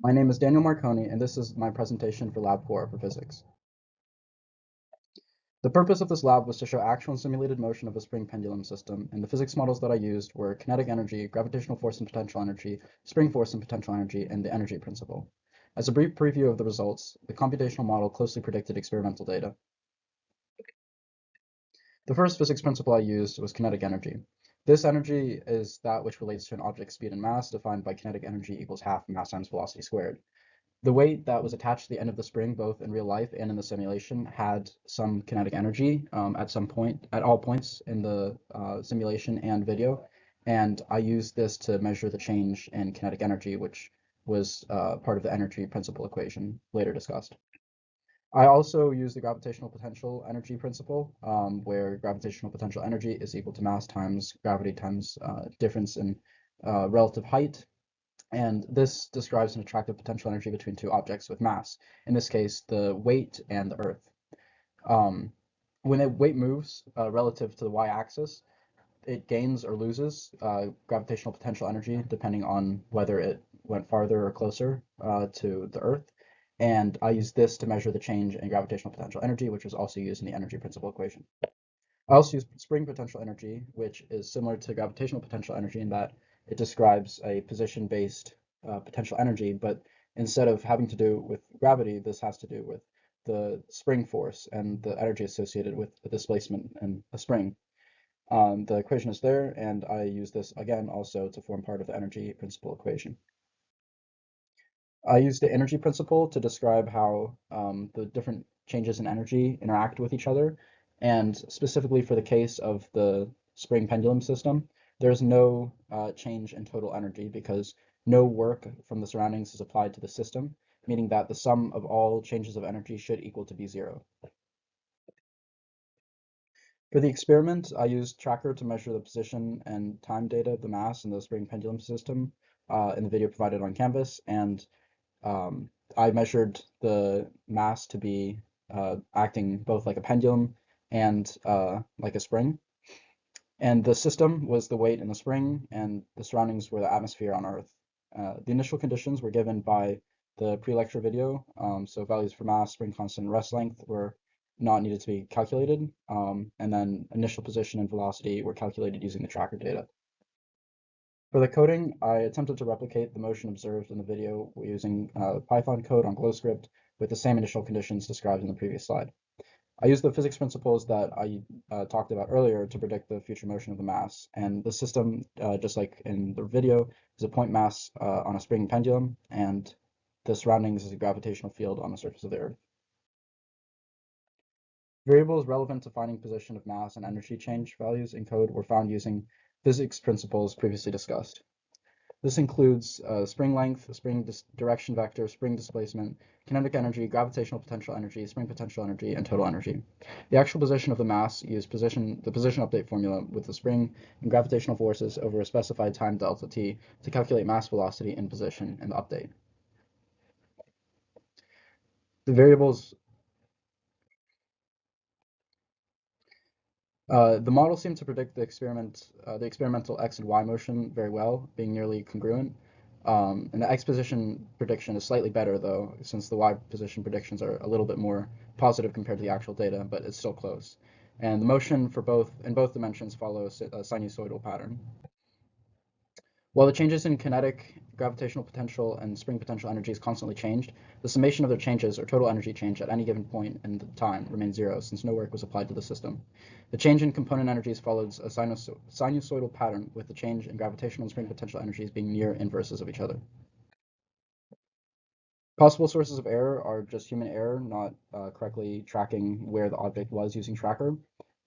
My name is Daniel Marconi, and this is my presentation for Lab 4 for physics. The purpose of this lab was to show actual and simulated motion of a spring pendulum system, and the physics models that I used were kinetic energy, gravitational force and potential energy, spring force and potential energy, and the energy principle. As a brief preview of the results, the computational model closely predicted experimental data. The first physics principle I used was kinetic energy. This energy is that which relates to an object's speed and mass, defined by kinetic energy equals half mass times velocity squared. The weight that was attached to the end of the spring, both in real life and in the simulation, had some kinetic energy at all points in the simulation and video. And I used this to measure the change in kinetic energy, which was part of the energy principle equation later discussed. I also use the gravitational potential energy principle, where gravitational potential energy is equal to mass times gravity times difference in relative height. And this describes an attractive potential energy between two objects with mass, in this case, the weight and the Earth. When a weight moves relative to the y-axis, it gains or loses gravitational potential energy depending on whether it went farther or closer to the Earth. And I use this to measure the change in gravitational potential energy, which was also used in the energy principle equation. I also use spring potential energy, which is similar to gravitational potential energy in that it describes a position-based potential energy, but instead of having to do with gravity, this has to do with the spring force and the energy associated with the displacement in a spring. The equation is there, and I use this again also to form part of the energy principle equation. I use the energy principle to describe how the different changes in energy interact with each other. And specifically for the case of the spring pendulum system, there's no change in total energy because no work from the surroundings is applied to the system, meaning that the sum of all changes of energy should equal to be zero. For the experiment, I used Tracker to measure the position and time data of the mass in the spring pendulum system in the video provided on Canvas, and I measured the mass to be acting both like a pendulum and like a spring. And the system was the weight in the spring, and the surroundings were the atmosphere on Earth. The initial conditions were given by the pre-lecture video, so values for mass, spring constant, and rest length were not needed to be calculated, and then initial position and velocity were calculated using the tracker data. For the coding, I attempted to replicate the motion observed in the video using Python code on GlowScript with the same initial conditions described in the previous slide. I used the physics principles that I talked about earlier to predict the future motion of the mass, and the system, just like in the video, is a point mass on a spring pendulum, and the surroundings is a gravitational field on the surface of the Earth. Variables relevant to finding position of mass and energy change values in code were found using physics principles previously discussed. This includes spring length, spring direction vector, spring displacement, kinetic energy, gravitational potential energy, spring potential energy, and total energy. The actual position of the mass used the position update formula with the spring and gravitational forces over a specified time delta t to calculate mass velocity in position and the update. The variables the model seemed to predict the experimental x and y motion very well, being nearly congruent. And the x position prediction is slightly better, though, since the y position predictions are a little bit more positive compared to the actual data, but it's still close. And the motion for both dimensions follow a sinusoidal pattern. While the changes in kinetic, gravitational potential, and spring potential energies constantly changed, the summation of their changes, or total energy change, at any given point in time remained zero, since no work was applied to the system. The change in component energies follows a sinusoidal pattern, with the change in gravitational and spring potential energies being near inverses of each other. Possible sources of error are just human error, not correctly tracking where the object was using Tracker.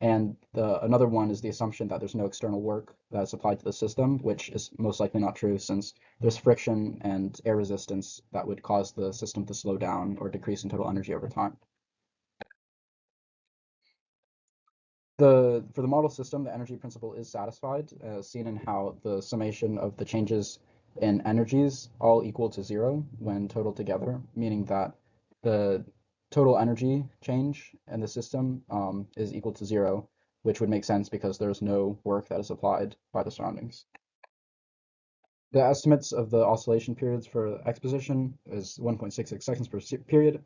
And another one is the assumption that there's no external work that's applied to the system, which is most likely not true since there's friction and air resistance that would cause the system to slow down or decrease in total energy over time. For the model system, the energy principle is satisfied, as seen in how the summation of the changes in energies all equal to zero when totaled together, meaning that the total energy change in the system is equal to zero, which would make sense because there's no work that is applied by the surroundings. The estimates of the oscillation periods for X position is 1.66 seconds per period,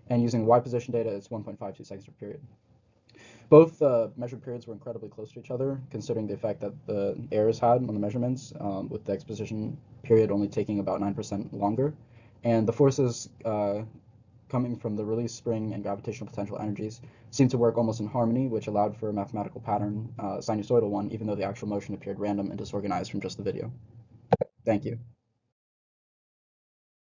and using Y position data, it's 1.52 seconds per period. Both measured periods were incredibly close to each other, considering the effect that the errors had on the measurements, with the X position period only taking about 9% longer. And the forces coming from the release spring and gravitational potential energies seemed to work almost in harmony, which allowed for a mathematical pattern, sinusoidal one, even though the actual motion appeared random and disorganized from just the video. Thank you.